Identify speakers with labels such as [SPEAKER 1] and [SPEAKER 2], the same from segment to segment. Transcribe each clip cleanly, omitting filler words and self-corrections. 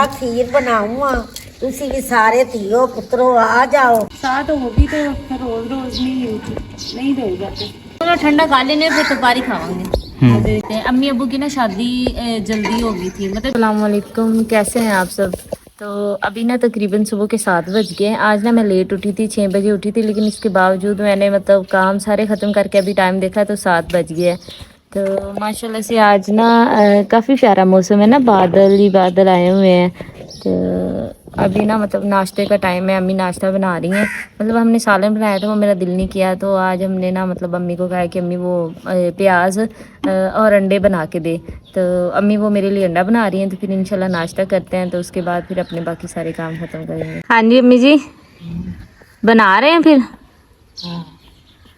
[SPEAKER 1] Pizza खीर बनाऊँ तुसी भी सारे धीओ पुत्रो आ जाओ।
[SPEAKER 2] साथ होगी तो रोज रोज नहीं रह जाते। थोड़ा ठंडा खा लेने फिर दोपहर खावांगे। अम्मी अबू की ना शादी जल्दी हो गई थी मतलब। अस्सलाम वालेकुम, कैसे हैं आप सब। तो अभी ना तकरीबन सुबह के 7 बज गए। आज ना मैं लेट उठी थी, 6 बजे उठी थी, लेकिन इसके बावजूद मैंने मतलब काम सारे ख़त्म करके अभी टाइम देखा तो 7 बज गए। तो माशाल्लाह से आज ना काफ़ी प्यारा मौसम है ना, बादल ही बादल आए हुए हैं। तो अभी ना मतलब नाश्ते का टाइम है, अम्मी नाश्ता बना रही हैं। मतलब हमने सालन बनाया था, वो मेरा दिल नहीं किया, तो आज हमने ना मतलब अम्मी को कहा कि अम्मी वो प्याज और अंडे बना के दे। तो अम्मी वो मेरे लिए अंडा बना रही हैं, तो फिर इंशाल्लाह नाश्ता करते हैं, तो उसके बाद फिर अपने बाकी सारे काम ख़त्म करेंगे। हाँ जी अम्मी जी बना रहे हैं फिर।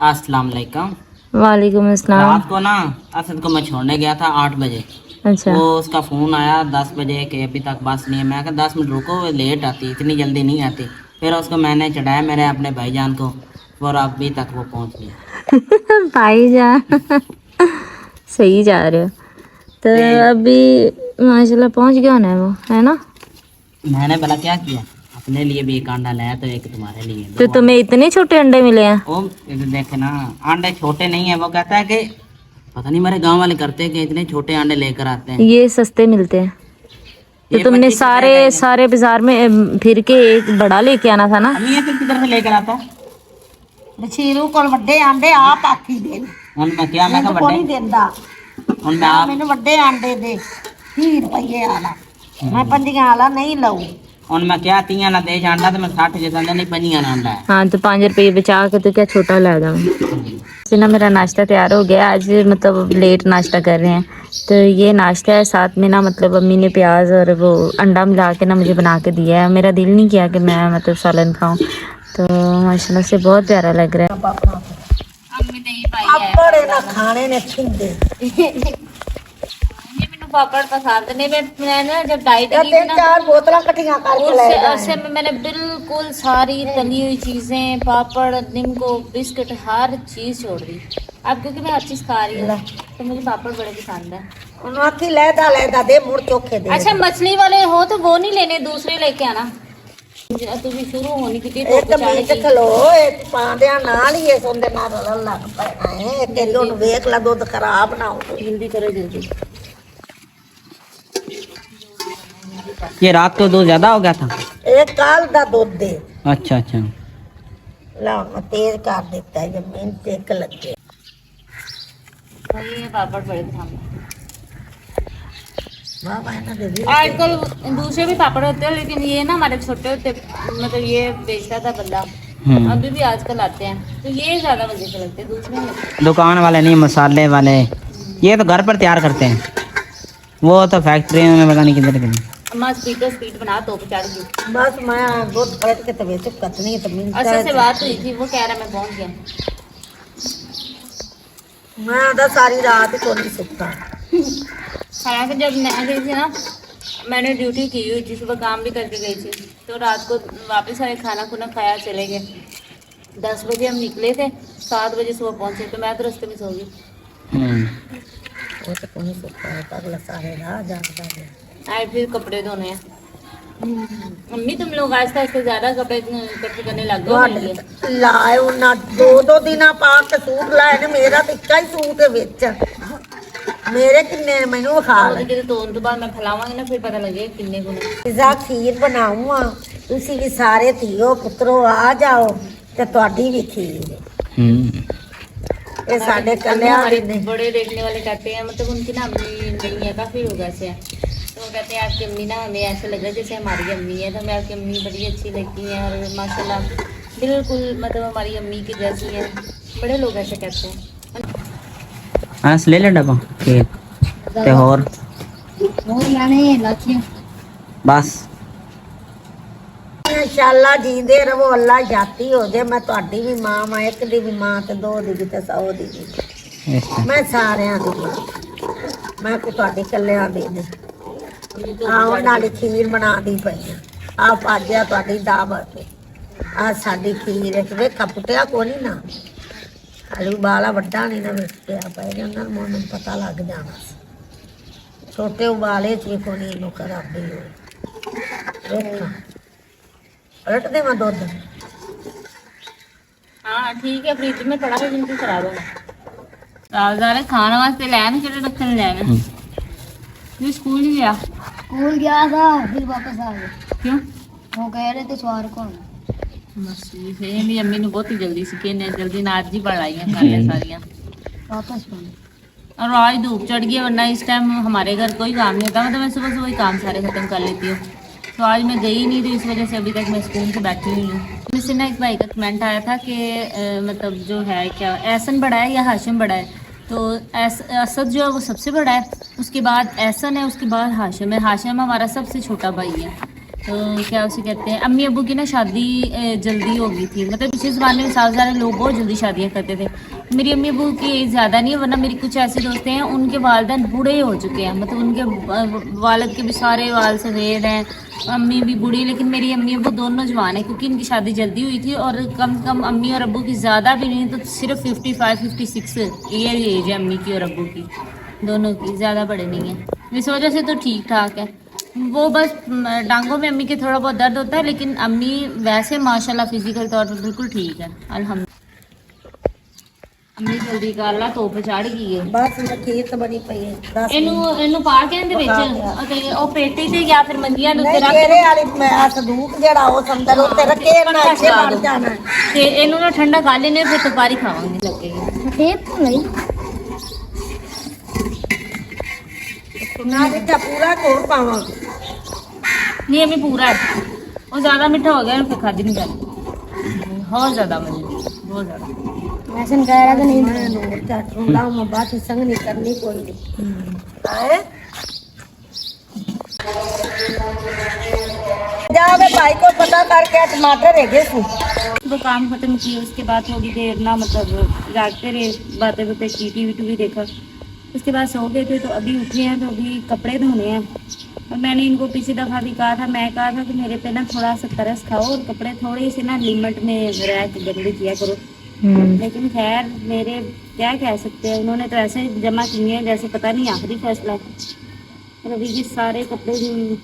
[SPEAKER 3] अस्सलाम वालेकुम।
[SPEAKER 2] वालेकुम अस्सलाम।
[SPEAKER 3] रात को ना असद को मैं छोड़ने गया था 8 बजे।
[SPEAKER 2] अच्छा।
[SPEAKER 3] वो उसका फ़ोन आया 10 बजे के अभी तक बस नहीं है। मैं कहा 10 मिनट रुको, वो लेट आती, इतनी जल्दी नहीं आती। फिर उसको मैंने चढ़ाया मेरे अपने भाईजान को, और अभी तक वो पहुंच गया।
[SPEAKER 2] भाईजान सही जा रहे हो। तो अभी माशाल्लाह पहुंच गया होना है वो, है ना।
[SPEAKER 3] मैंने भला क्या किया, अपने लिए भी एक अंडा लाया तो एक तुम्हारे लिए।
[SPEAKER 2] तो तुम्हें इतने छोटे अंडे मिले हैं।
[SPEAKER 3] ओ देखे ना, अंडे छोटे नहीं है। वो कहता है कि पता नहीं मेरे गांव वाले करते हैं कि इतने छोटे अंडे लेकर आते हैं।
[SPEAKER 2] ये सस्ते मिलते हैं। तो तुमने सारे बाजार में फिर के एक बड़ा लेके आना था ना।
[SPEAKER 3] अम्मी ये फिर किधर से लेकर आता।
[SPEAKER 1] बशीरू कोल वड्डे आंडे आप आखी दे
[SPEAKER 3] मैं क्या, मैं
[SPEAKER 1] को नहीं देंदा मैनू वड्डे आंडे दे 30 रुपये वाला, मैं 5 वाला नहीं लऊँ।
[SPEAKER 3] मैं क्या 3 ना दे अंडा तो मैं 60 देता नहीं, 5 ना अंडा है।
[SPEAKER 2] हाँ तो 5 रुपये बचा के तो क्या छोटा ला जाऊँ। से ना मेरा नाश्ता तैयार हो गया। आज मतलब लेट नाश्ता कर रहे हैं, तो ये नाश्ता है। साथ में ना मतलब अम्मी ने प्याज और वो अंडा मिला के ना मुझे बना के दिया है। मेरा दिल नहीं किया कि मैं मतलब सालन खाऊं, तो माशाल्लाह से बहुत प्यारा लग रहा है। अम्मी ने ही पाई है
[SPEAKER 1] पापड़ ना खाने ने छिंदे
[SPEAKER 2] पापड़ पसंद नहीं। मैं ना जब डाइट की
[SPEAKER 1] तीन चार बोतल कटिया करके ले
[SPEAKER 2] उससे मैंने बिल्कुल सारी तली हुई चीज़ें, पापड़, निम्को, बिस्किट, हर चीज़ छोड़ दी। अब क्योंकि मैं हर चीज़ खा रही हूँ तो मुझे पापड़ बड़े पसंद है।
[SPEAKER 1] उनकी लैदा दे मुड़ चोखे दे।
[SPEAKER 2] अच्छा मछली वाले हो तो वो नहीं लेने, दूसरे लेके आना। तुझे शुरू होनी की
[SPEAKER 1] एक मिनट खलो एक पांदिया नाल ही सोंदे नाल लग पैना है। तेरी हुन वेख ला दुध खराब ना हो।
[SPEAKER 2] जल्दी करो जल्दी।
[SPEAKER 3] ये रात को दूध ज्यादा हो गया था।
[SPEAKER 1] एक काल दा दूध दे।
[SPEAKER 3] अच्छा अच्छा।
[SPEAKER 1] ला मैं तेज कर देता है जमीन पे एक लगे।
[SPEAKER 2] ये पापड़ बड़े पसंद है।
[SPEAKER 1] वाह
[SPEAKER 2] आजकल दूसरे भी पापड़ होते हैं, लेकिन ये ना हमारे छोटे होते मतलब ये बेचता था बंदा, अभी भी आजकल आते हैं, तो ये ज्यादा मजे के लगते हैं, दूसरे नहीं लगते।
[SPEAKER 3] दुकान वाले नहीं, मसाले वाले ये तो घर पर तैयार करते हैं, वो तो फैक्ट्री में पता नहीं किधर किधर।
[SPEAKER 2] अम्मा स्पीड बना तो चढ़ गई।
[SPEAKER 1] बस मैं दूध पलट के तवे से कतनी तमीन
[SPEAKER 2] अच्छा से बात हुई थी, वो कह रहा मैं पहुंच गया।
[SPEAKER 1] मैं आधा सारी रात ही कोई सुता।
[SPEAKER 2] हालांकि जब मैं गई थी ना, मैंने ड्यूटी की हुई थी, सुबह काम भी करके गई थी, तो रात को वापस आए, खाना खुना खाया चले गए। 10 बजे हम निकले थे, 7 बजे सुबह पहुंचे, तो मैं तो रास्ते में सो गई।
[SPEAKER 1] वो तो कोई सुता है अगला सारे राह जागता है।
[SPEAKER 2] आज फिर कपड़े धोने हैं। मम्मी तुम लोग आस्ते आस्ते ज्यादा कपड़े इकट्ठे करने लग गए।
[SPEAKER 1] लाए उन्ना 2 दिन पा के सूट लाए ने। मेरा तो एक ही सूट है विच, मेरे किन्ने मैनू खा ले
[SPEAKER 2] तो उन तो बाद मैं फैलावांगी ना, फिर पता लगे किन्ने को।
[SPEAKER 1] पिज़्ज़ा खीर बनाऊँ तुसी भी सारे धीओ पुत्रो आ जाओ ते तुहाडी भी खीर। ये साडे कल्याण
[SPEAKER 2] हमारे बड़े देखने वाले कहते हैं, मतलब उनकी ना अम्मी नहीं है, काफी लोग ऐसे हैं, तो वो कहते हैं आपकी अम्मी ना हमें ऐसा लग रहा है जैसे हमारी अम्मी है, तो हमें आपकी अम्मी बड़ी अच्छी लगती है, और माशाल्लाह बिल्कुल मतलब हमारी अम्मी की जैसी है। बड़े लोग ऐसे कहते हैं।
[SPEAKER 3] हाँ ले ले डब्बा केक ते और बस
[SPEAKER 1] इंशाल्लाह जींदे रहो, अल्लाह जाती हो जाए। मैं तुहाडी भी मां वा, एक दी भी मां ते 2 दी भी ते 100 दी भी। मैं सारिਆਂ दी मैं को तुहाडी कल्याण दी ने आओ नाली खीर बना दी पई आ पाजिया तुहाडी दावत आ साडी खीर एक वेखा पुटिया को नहीं ना आलू बाला वड्डा नहीं ना वेखिया पे उन्हां नूं मैनूं पता लग जाना। छोटे उबाले च भी कोनी इनू खराबी हो देखो पलट दे मैं दूध
[SPEAKER 2] हाँ ठीक है, फ्रिज में पड़ा है, जिनको करा दो रावजारे खाने वास्ते लैन के रखने लैन ये स्कूल ही गया।
[SPEAKER 4] स्कूल गया था फिर वापस आ गया।
[SPEAKER 2] क्यों?
[SPEAKER 4] वो कह रहे थे सवार को
[SPEAKER 2] बस ये मेरी अम्मी ने बहुत ही जल्दी सीखे ने जल्दी नाच जी पढ़ाइयाँ सारे सारियाँ
[SPEAKER 4] वापस पहुंचे।
[SPEAKER 2] और आज धूप चढ़ गई, वरना इस टाइम हमारे घर कोई काम नहीं होता, मतलब मैं सुबह सुबह ही काम सारे खत्म कर लेती हूँ। तो आज मैं गई नहीं थी, इस वजह से अभी तक मैं स्कूल से बैठी हुई हूँ। मुझसे ना एक भाई का कमेंट आया था कि मतलब जो है क्या एहसन बड़ा है या हाशिम बड़ा है, तो असद जो है वो सबसे बड़ा है, उसके बाद एहसन है, उसके बाद हाशिम है। हाशिम हमारा सबसे छोटा भाई है। तो क्या उसे कहते हैं, अम्मी अबू की ना शादी जल्दी हो गई थी, मतलब पिछले ज़माने में सारे सारे लोग बहुत जल्दी शादियाँ करते थे। मेरी अम्मी अबू की एज ज़्यादा नहीं है, वरना मेरी कुछ ऐसे दोस्त हैं उनके वालिदैन बूढ़े हो चुके हैं, मतलब उनके वालिद के भी सारे वाल सफ़ेद हैं, अम्मी भी बूढ़ी, लेकिन मेरी अम्मी अबू दोनों जवान हैं, क्योंकि इनकी शादी जल्दी हुई थी। और कम से कम अम्मी और अबू की ज़्यादा भी नहीं तो सिर्फ 55-56 ये एज है अम्मी की और अबू की, दोनों की, ज़्यादा बड़े नहीं हैं। इस वजह से तो ठीक ठाक है। वो बस टांगों में अम्मी के थोड़ा बहुत दर्द होता है, लेकिन अम्मी वैसे माशाल्लाह फिजिकल तौर पर बिल्कुल ठीक है अल्हम्दुलिल्लाह। अम्मी जल्दी कर ला, धुੱਪ ਚੜ ਗਈ ਹੈ
[SPEAKER 1] बस मैं खीर तो बड़ी पई है 10
[SPEAKER 2] ਇਹਨੂੰ ਪਾ ਕੇ ਇਹਦੇ ਵਿੱਚ ਤੇ ਉਹ ਪੇਟੀ ਤੇ ਜਾਂ ਫਿਰ ਮੰਜੀਆਂ ਦੇ ਉੱਤੇ ਰੱਖ
[SPEAKER 1] ਤੇਰੇ ਵਾਲੀ ਮੈਂ ਸੰਦੂਕ ਜਿਹੜਾ ਉਹ ਸੰਦਰ ਉੱਤੇ ਰੱਖੇ ਨਾ ਅੱਛੇ ਬਣ ਜਾਣਾ
[SPEAKER 2] ਤੇ ਇਹਨੂੰ ਨਾ ਠੰਡਾ ਕਰ ਲੈਣੇ, ਫਿਰ ਦੁਪਹਿਰੀ ਖਾਵਾਂਗੇ ਲੱਗੇਗੀ।
[SPEAKER 4] टेप तो नहीं
[SPEAKER 1] ਨਾ ਮਿੱਠਾ ਪੂਰਾ ਕੋਰ ਪਾਵਾਂ
[SPEAKER 2] नहीं अम्मी पूरा है, वो ज़्यादा मीठा हो गया फिर खादी नहीं जाती, बहुत ज़्यादा मुझे बहुत ज़्यादा।
[SPEAKER 4] ऐसा कह रहा था नहीं
[SPEAKER 1] मैं नूर चाट रूला मैं बात संग नहीं करनी कोई नहीं आए जावे भाई को पता करके टमाटर है गेसू
[SPEAKER 2] वो काम खत्म किए, उसके बाद थोड़ी देर ना मतलब जागते रहे, बातें बातें की, टीवी भी देखा, उसके बाद सो गए थे। तो अभी उठे हैं तो अभी कपड़े धोने हैं। और मैंने इनको पिछली दफ़ा भी कहा था, मैं कहा था कि मेरे पे ना थोड़ा सा तरस खाओ और कपड़े थोड़े से ना लिमिट में रह के गंदे किया करो, लेकिन खैर मेरे क्या कह सकते हैं, उन्होंने तो ऐसे जमा किए हैं जैसे पता नहीं आखिरी फैसला है। और अभी ये सारे कपड़े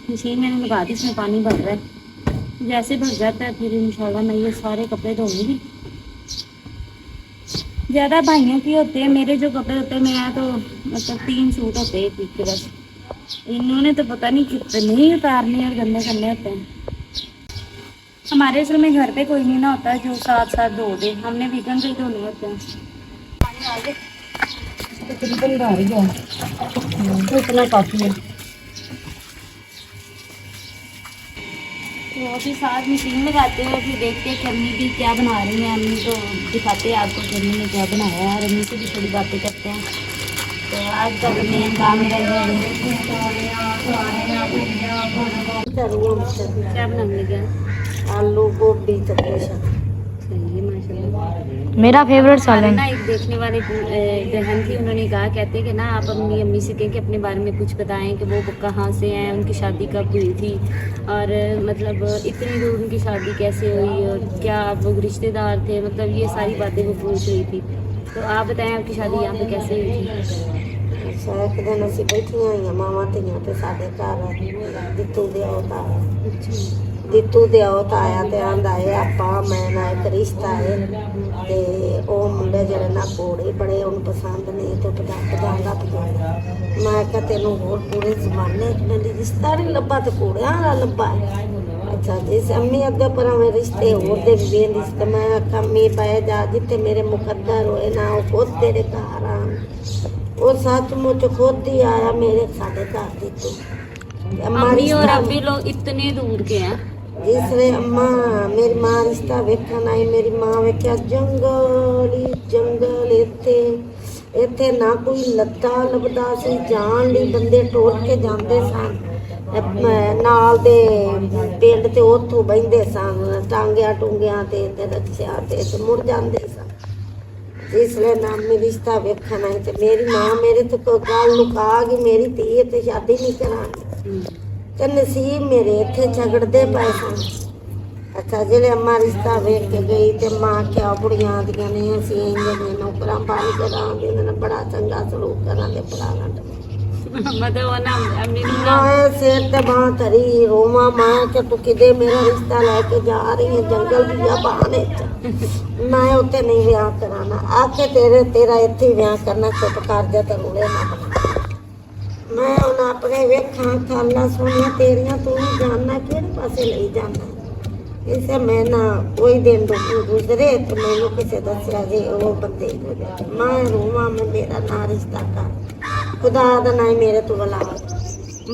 [SPEAKER 2] मशीन में लगा दी, इसमें पानी भर रहा है, जैसे भर जाता है फिर इंशाल्लाह मैं ये सारे कपड़े धोऊंगी। ज़्यादा भाइयों की होते हैं, मेरे जो कपड़े होते हैं मैं तो मतलब 3 सूट होते हैं ठीक के बस, इन्होंने तो पता नहीं कितने ही उतारने और गंदे करने होते हैं। हमारे असल में घर पे कोई नहीं ना होता जो साथ साथ धो दे, हमने वीकेंड पे धोने होते हैं।
[SPEAKER 1] तकरीबन भर गया तो इतना काफी है।
[SPEAKER 2] तो अभी साथ मशीन लगाते हैं, फिर देखते हैं कि अम्मी भी क्या बना रही हैं। अम्मी तो दिखाते हैं आपको कि अम्मी ने क्या बनाया है, और अम्मी से भी थोड़ी बातें करते हैं। तो आज का जो मेन काम मेरा क्या बनाने लगे?
[SPEAKER 1] आलू गोभी चटोसा
[SPEAKER 2] सही है माशाल्लाह।
[SPEAKER 4] मेरा फेवरेट
[SPEAKER 2] हमारे
[SPEAKER 4] सालन
[SPEAKER 2] ना एक देखने वाले बहन थी, उन्होंने कहा, कहते कि ना आप अपनी अम्मी से कहें कि अपने बारे में कुछ बताएं कि वो कहाँ से हैं, उनकी शादी कब हुई थी, और मतलब इतनी दूर उनकी शादी कैसे हुई, और क्या वो रिश्तेदार थे, मतलब ये सारी बातें वो पूछ रही थी। तो आप बताएं आपकी शादी यहाँ पे कैसे हुई थी?
[SPEAKER 1] एक दिन ਅਸੀਂ ਬੈਠੀਆਂ ਹੋਈਆਂ ਮਾਵਾਂ ਧੀਆਂ ਤੇ ਸਾਡੇ ਘਰ ਦਿੱਤੂ ਦੇ ਔਤਾ ਦਿੱਤੂ ਦੇ ਔਤਾ ਆਇਆ ਤੇ ਆਂਦਾ ਹੈ ਆਪਾਂ ਮੈਂ ਨਾ ਇੱਕ ਰਿਸ਼ਤਾ ਹੈ ਤੇ ਉਹ ਮੁੰਡੇ ਜਿਹੜੇ ਨਾ ਕੋੜੇ ਬੜੇ ਉਹਨੂੰ ਪਸੰਦ ਨਹੀਂ ਤੇ ਪਜਾਂਦਾ ਮੈਂ ਕਿਹਾ ਤੈਨੂੰ ਹੋਰ ਪੂਰੇ ਜ਼ਮਾਨੇ ਚ ਮੈਨੂੰ ਰਿਸ਼ਤਾ ਨਹੀਂ ਲੱਭਾ ਤੇ ਕੋੜਿਆਂ ਦਾ ਲੱਭਾ ਅੱਛਾ ਜਿਸ ਅੰਮੀ ਅੱਗੇ ਪਰ ਮੈਂ ਰਿਸ਼ਤੇ ਹੋਰ ਦੇ ਵੀ ਵੇਂਦੀ ਸੀ ਤੇ ਮੈਂ ਕੰਮੀ ਪਏ ਜਾ ਜਿੱਥੇ ਮੇਰੇ ਮੁਕੱਦਰ ਹੋਏ ਨਾ ਉਹ ਖੁਦ ਤੇਰੇ ਘਰ ਆ वो सचमुच खुद ही आया मेरे साढ़े घर दी
[SPEAKER 2] अम्मी और अब्बी लोग इतने दूर के हैं।
[SPEAKER 1] जिसने अम्मा मेरी माँ रिश्ता वेखन आई, मेरी माँ वेख्या जंगल ही जंगल, इत्थे ना कोई लत्ता लभदा सी, जान लई बंदे टोर के जांदे सन नाल दे पिंड ते उत्थों बहिंदे सन टांगिया टूंगिया ते रक्सिया ते मुड़ जांदे सन। जिसले नामी रिश्ता वेखन आई ते मेरी माँ मेरे तो कोई गल लुका गई, मेरी धी ते शादी नहीं करानी ते नसीब मेरे इत्थे झगड़दे पे सन। अच्छा जिले अम्मा रिश्ता वेख के गई ते माँ क्या बुढ़ियां आदियां ने असीं इंज ने नौकरां पानी करां दे ने बड़ा चंगा सलूक करां दे पढ़ाना
[SPEAKER 2] मतलब वो ना अम्मी ने ना
[SPEAKER 1] मैं सिर ते बांह धरी रोवा मैं कि तू किदे मेरा रिश्ता लेके जा रही है जंगल दिया बहाने च मैं उत्ते नहीं विआह कराना आके तेरा इत्थे ही विआह करना चुप कर जा ते रोले ना बना मैं उन अपने वेखा थाला सोनिया तेरिया तू ही जानना किहड़े पासे ले जाना इसे मैं ना कोई दिन गुजरे तो मैनू किसे दसिया जे वो बंदे ही गुजरे मैं रोवा मैं मेरा ना रिश्ता कर खुदा दा ना मेरे तो बुला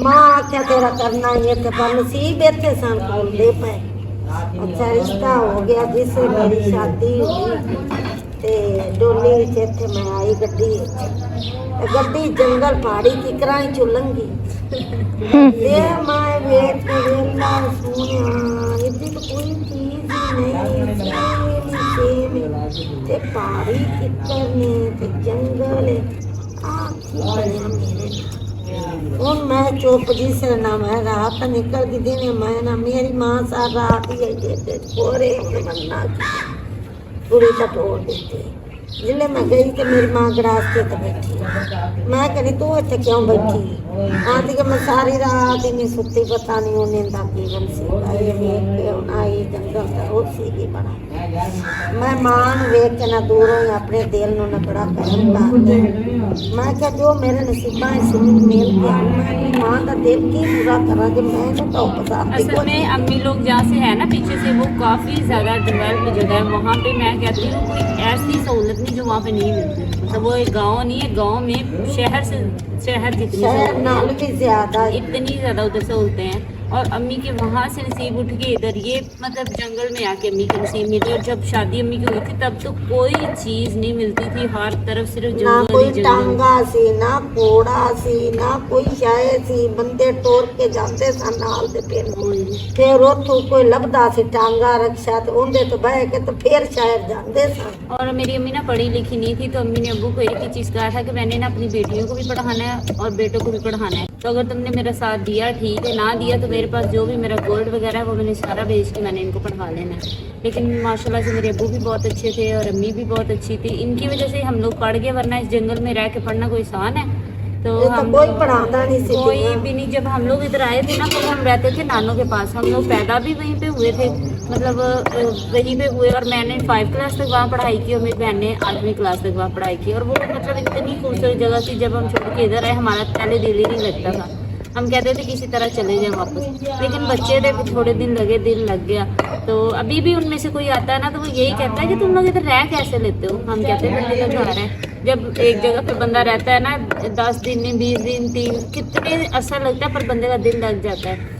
[SPEAKER 1] मां आख्या तेरा करना ही है ते पर नसीब इत्थे सन खोलदे पे अच्छा रिश्ता हो गया जिससे मेरी शादी हुई ते डोली विच इत्थे मैं आई गड्डी जंगल पहाड़ी की कराई चो लंघी ये मैं वेट के वेला सोनिया इतनी तो कोई चीज ही नहीं ते पहाड़ी किकर ने ते जंगल आखी बनया मेरे और मैं चुप जी से ना मैं रात निकल गई दिन मैं ना मेरी माँ सा रात ही कोरे बनना पूरी टटोर देती जिले मैं गई तो मेरी माँ गड़ास के बैठी मैं कहनी तू इतने क्यों बैठी आती कि मैं सारी रात ही नहीं सुती पता नहीं उन्हें जीवन सी आई जंगल रोज सी बना मैं मां वेख के ना दूरों ही अपने दिल न बड़ा करम कर मैं क्या जो मेरे नसीबा से मेल के मैं मां का दिल की पूरा करा कि मैं तो
[SPEAKER 2] असल में अम्मी लोग जहाँ से है ना पीछे से वो काफ़ी ज़्यादा डेवलप जगह है वहाँ पे मैं कहती हूँ कोई ऐसी सहूलत नहीं जो वहाँ पे नहीं मिलती मतलब वो एक गाँव नहीं है गाँव में शहर जितनी
[SPEAKER 1] नाल भी ज्यादा
[SPEAKER 2] इतनी ज़्यादा उधर सहूलतें हैं और अम्मी के वहाँ से नसीब उठ के इधर ये मतलब जंगल में आके अम्मी के नसीब मिली और जब शादी अम्मी की हुई थी तब तो कोई चीज़ नहीं मिलती थी हर तरफ सिर्फ
[SPEAKER 1] ना
[SPEAKER 2] जंगल
[SPEAKER 1] कोई
[SPEAKER 2] ही जंगल
[SPEAKER 1] टांगा सी ना कोड़ा सी ना कोई शाये सी बंदे टोर के जाते सन नाल दे पिंड फिर उथों कोई लभदा सी टांगा रक्षा ते उंदे तो बह के तो फिर शायद जाते सन
[SPEAKER 2] और मेरी अम्मी ना पढ़ी लिखी नहीं थी तो अम्मी ने अब्बू को एक ही चीज़ कहा था कि मैंने ना अपनी बेटियों को भी पढ़ाना है और बेटों को भी पढ़ाना है तो अगर तुमने मेरा साथ दिया ठीक है ना दिया तो मेरे पास जो भी मेरा गोल्ड वगैरह है वो मैंने सारा बेच के मैंने इनको पढ़ा लेना है लेकिन माशाल्लाह से मेरे अब्बू भी बहुत अच्छे थे और अम्मी भी बहुत अच्छी थी इनकी वजह से हम लोग पढ़ गए वरना इस जंगल में रह के पढ़ना कोई आसान है तो हम
[SPEAKER 1] कोई पढ़ाता नहीं सी
[SPEAKER 2] कोई भी नहीं जब हम लोग इधर आए थे ना तो हम रहते थे नानों के पास हम लोग पैदा भी वहीं पे हुए थे मतलब वहीं पे हुए और मैंने 5 क्लास तक वहाँ पढ़ाई की और मेरी बहन ने 8वीं क्लास तक वहाँ पढ़ाई की और वो मतलब इतनी खूबसूरत जगह थी जब हम छोड़ के इधर आए हमारा पहले दिल ही नहीं लगता था हम कहते थे किसी तरह चले जाएं वापस लेकिन बच्चे थे थोड़े दिन लग गया तो अभी भी उनमें से कोई आता है ना तो वो यही कहता है कि तुम लोग इधर रह कैसे लेते हो हम कहते हैं बंदे का घर है जब एक जगह पे बंदा रहता है ना 10 दिन 20 दिन 3 कितने असर लगता है पर बंदे का दिल लग जाता है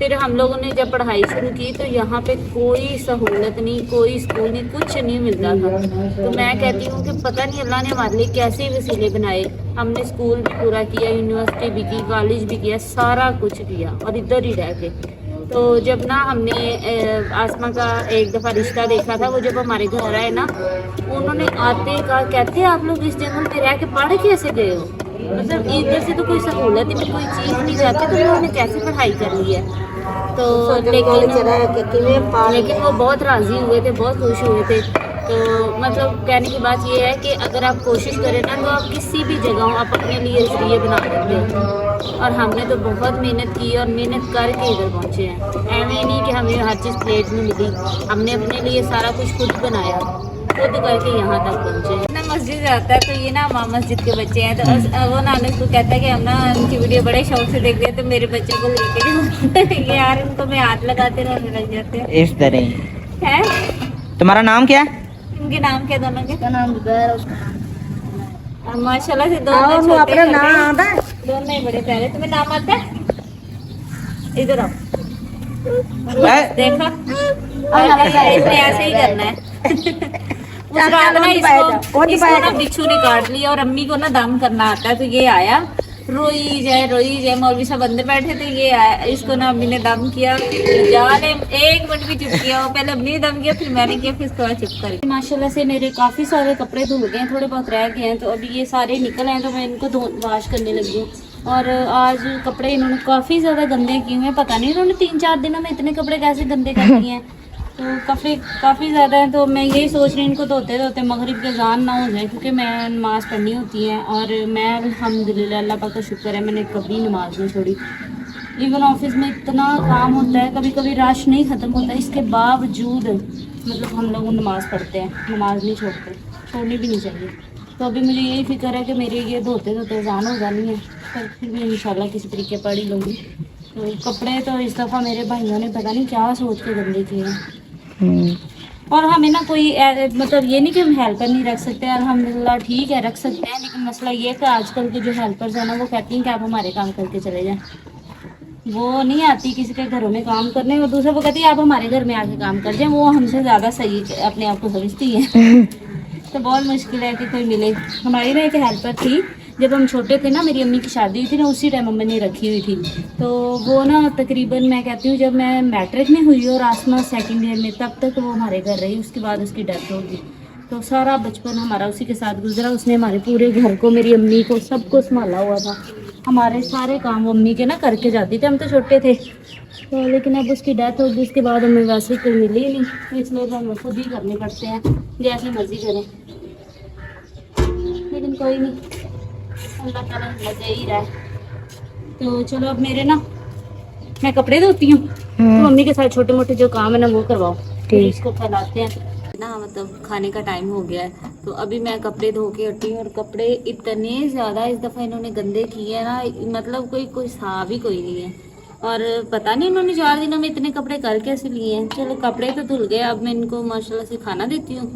[SPEAKER 2] फिर हम लोगों ने जब पढ़ाई शुरू की तो यहाँ पे कोई सहूलत नहीं कोई स्कूल नहीं कुछ नहीं मिलता था तो मैं कहती हूँ कि पता नहीं अल्लाह ने हमारे लिए कैसे वसीले बनाए हमने स्कूल भी पूरा किया यूनिवर्सिटी भी की कॉलेज भी किया सारा कुछ किया और इधर ही रह के तो जब ना हमने आसमा का एक दफ़ा रिश्ता देखा था वो जब हमारे घर आए ना उन्होंने आते कहा कहते आप लोग इस जंगल में रह के पढ़ कैसे गए हो मतलब इधर से तो कोई सहूलत ही नहीं कोई चीज़ नहीं जाती तो उन्होंने कैसे पढ़ाई कर ली है तो लेकिन वो बहुत राज़ी हुए थे बहुत खुश हुए थे तो मतलब कहने की बात ये है कि अगर आप कोशिश करें ना तो आप किसी भी जगह आप अपने लिए जरिए बना सकते हैं और हमने तो बहुत मेहनत की और मेहनत करके इधर पहुँचे हैं ऐਵੇਂ नहीं कि हमें हर चीज़ प्लेट में मिली हमने अपने लिए सारा कुछ खुद बनाया खुद करके यहाँ तक पहुँचे ना मस्जिद जाता है तो ये ना माँ मस्जिद के बच्चे हैं तो वो नानक को कहता है कि हम ना उनकी वीडियो बड़े शौक से देखते हैं तो मेरे बच्चे को लेके यार उनको मैं हाथ लगाते रहने लग जाते हैं
[SPEAKER 3] इस तरह
[SPEAKER 2] है
[SPEAKER 3] तुम्हारा नाम क्या है
[SPEAKER 2] इनके नाम क्या दोनों के
[SPEAKER 4] नाम बताया उसका
[SPEAKER 2] माशाल्लाह से दोनों छोटे
[SPEAKER 1] अपना नाम आता है
[SPEAKER 2] दोनों ही बड़े प्यारे तुम्हें नाम आता है इधर आओ देखा इसने ऐसे ही करना है उस रात ना इसको ना बिच्छू ने काट लिया और अम्मी को ना दम करना आता है तो ये आया रोई जाए मौलवी साहब अंदर बैठे थे ये आया इसको ना अम्मी ने दम किया जाने 1 मिनट भी चुप किया पहले अम्मी ने दम किया फिर मैंने किया फिर उसके बाद चुप कर माशाल्लाह से मेरे काफ़ी सारे कपड़े धुल गए हैं थोड़े बहुत रह गए हैं तो अभी ये सारे निकल आए तो मैं इनको वॉश करने लगी हूँ और आज कपड़े इन्होंने काफ़ी ज़्यादा गंदे किए हुए हैं पता नहीं इन्होंने 3-4 दिनों में इतने कपड़े कैसे गंदे कर दिए हैं तो काफ़ी ज़्यादा है। तो मैं यही सोच रही हूँ इनको धोते धोते मगरिब के अज़ान ना हो जाए, क्योंकि मैं नमाज़ पढ़नी होती है और मैं अल्हम्दुलिल्लाह अल्लाह पाक का शुक्र है मैंने कभी नमाज़ नहीं छोड़ी। इवन ऑफिस में इतना काम होता है, कभी कभी रश नहीं ख़त्म होता, इसके बावजूद मतलब हम लोग नमाज़ पढ़ते हैं, नमाज़ नहीं छोड़ते, छोड़नी भी नहीं चाहिए। तो अभी मुझे यही फिक्र है कि मेरे ये धोते धोते अज़ान हो जानी है, पर फिर भी इंशाल्लाह किसी तरीके पढ़ ही लूँगी। तो कपड़े तो इस दफ़ा मेरे भाइयों ने पता नहीं क्या सोच के गंदे किए हैं। और हमें ना कोई मतलब ये नहीं कि हम हेल्पर नहीं रख सकते, अल्हम्दुलिल्लाह ठीक है रख सकते हैं, लेकिन मसला ये है कि आजकल के जो हेल्पर्स हैं ना वो कहती हैं कि आप हमारे काम करके चले जाएं। वो नहीं आती किसी के घरों में काम करने, और दूसरा वो कहती है आप हमारे घर में आके काम कर जाएं, वो हमसे ज़्यादा सही अपने आप को समझती है। तो बहुत मुश्किल है कि कोई मिले। हमारी ना एक हेल्पर थी, जब हम छोटे थे ना, मेरी अम्मी की शादी हुई थी ना, उसी टाइम अम्मी ने रखी हुई थी। तो वो ना तकरीबन मैं कहती हूँ जब मैं मैट्रिक में हुई और आसमा सेकंड ईयर में, तब तक वो हमारे घर रही। उसके बाद उसकी डेथ हो गई। तो सारा बचपन हमारा उसी के साथ गुजरा। उसने हमारे पूरे घर को, मेरी अम्मी को, सबको संभाला हुआ था। हमारे सारे काम वो अम्मी के ना करके जाती थी, हम तो छोटे थे। तो लेकिन अब उसकी डेथ हो गई, उसके बाद हमें वैसे कोई मिली ही नहीं, तो इसलिए तो हमें खुद ही करने पड़ते हैं, जैसे मर्जी करें। लेकिन कोई नहीं, अल्लाह ताला हिम्मत दे ही रहा है। तो चलो अब मेरे ना, मैं कपड़े धोती हूँ, तो मम्मी के साथ छोटे मोटे जो काम है ना वो करवाओ, फिर इसको फैलाते हैं ना। मतलब खाने का टाइम हो गया है, तो अभी मैं कपड़े धो के हटी हूँ। और कपड़े इतने ज़्यादा इस दफ़ा इन्होंने गंदे किए हैं ना, मतलब कोई हिसाब ही कोई नहीं है। और पता नहीं इन्होंने 4 दिनों में इतने कपड़े कर कैसे लिए हैं। चलो कपड़े तो धुल गए, अब मैं इनको माशाल्लाह से खाना देती हूँ,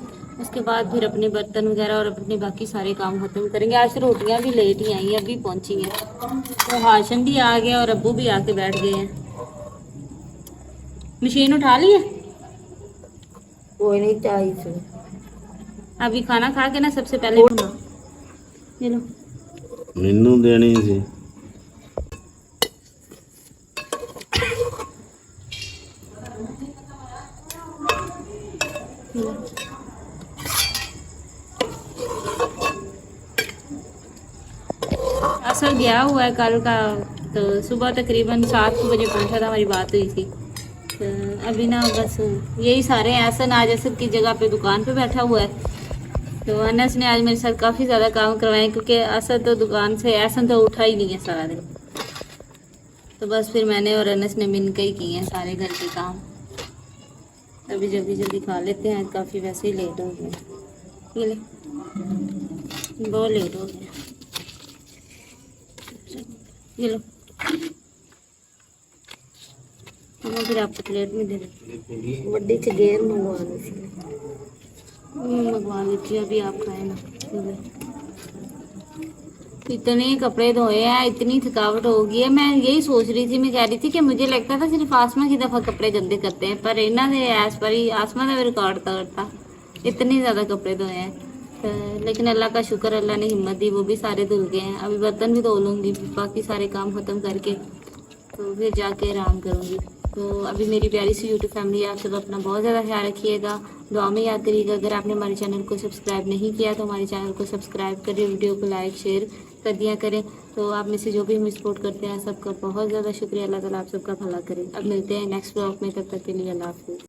[SPEAKER 2] उसके बाद फिर अपने बर्तन वगैरह और अपने बाकी सारे काम खत्म करेंगे। आज रोटियां भी लेट ही आई हैं, अभी पहुंची हैं। तो हाशम भी आ गया और अब्बू भी आके बैठ गए हैं। मशीन उठा ली है,
[SPEAKER 1] कोई नहीं चाहिए।
[SPEAKER 2] अभी खाना खा के ना सबसे पहले बना ये लो।
[SPEAKER 5] मैनू देनी सी।
[SPEAKER 2] असल गया हुआ है कल का, तो सुबह तकरीबन 7 बजे पहुंचा था, हमारी बात हुई थी। तो अभी ना बस यही सारे हैं। असद आज असद की जगह पे दुकान पे बैठा हुआ है। तो अनस ने आज मेरे साथ काफ़ी ज़्यादा काम करवाए, क्योंकि असद तो दुकान से असद तो उठा ही नहीं है सारा दिन। तो बस फिर मैंने और अनस ने मिलकर ही किए हैं सारे घर के काम। अभी जल्दी जल्दी खा लेते हैं, काफ़ी वैसे ही लेट हो गया, ये ले बहुत लेट हो गया। ये लो, मैं फिर आपको प्लेट में दे दें।
[SPEAKER 1] ਵੱਡੀ ਚ ਗੇਰ ਮੰਗਵਾਉਣੀ ਸੀ।
[SPEAKER 2] मंगवा लीजिए, अभी आप खाए ना। इतने कपड़े धोए हैं, इतनी थकावट हो गई है। मैं यही सोच रही थी, मैं कह रही थी कि मुझे लगता था सिर्फ आसमा की दफ़ा कपड़े गंदे करते हैं, पर इन्हों ने ऐस पर ही आसमा का भी रिकॉर्ड तोड़ता, इतने ज़्यादा कपड़े धोए हैं। तो लेकिन अल्लाह का शुक्र, अल्लाह ने हिम्मत दी, वो भी सारे धुल गए हैं। अभी बर्तन भी धो लूँगी, बाकी सारे काम ख़त्म करके तो फिर जाके आराम करूँगी। तो अभी मेरी प्यारी सी यूट्यूब फैमिली है, आप सब अपना बहुत ज़्यादा ख्याल रखिएगा, दुआ में याद करिएगा। अगर आपने हमारे चैनल को सब्सक्राइब नहीं किया तो हमारे चैनल को सब्सक्राइब करें, वीडियो को लाइक शेयर कर दिया करें। तो आप में से जो भी हमें सपोर्ट करते हैं सबका बहुत ज़्यादा शुक्रिया। अल्लाह ताला आप सबका भला करे। अब मिलते हैं नेक्स्ट ब्लॉग में, तब तक के लिए अल्लाह हाफ़िज़।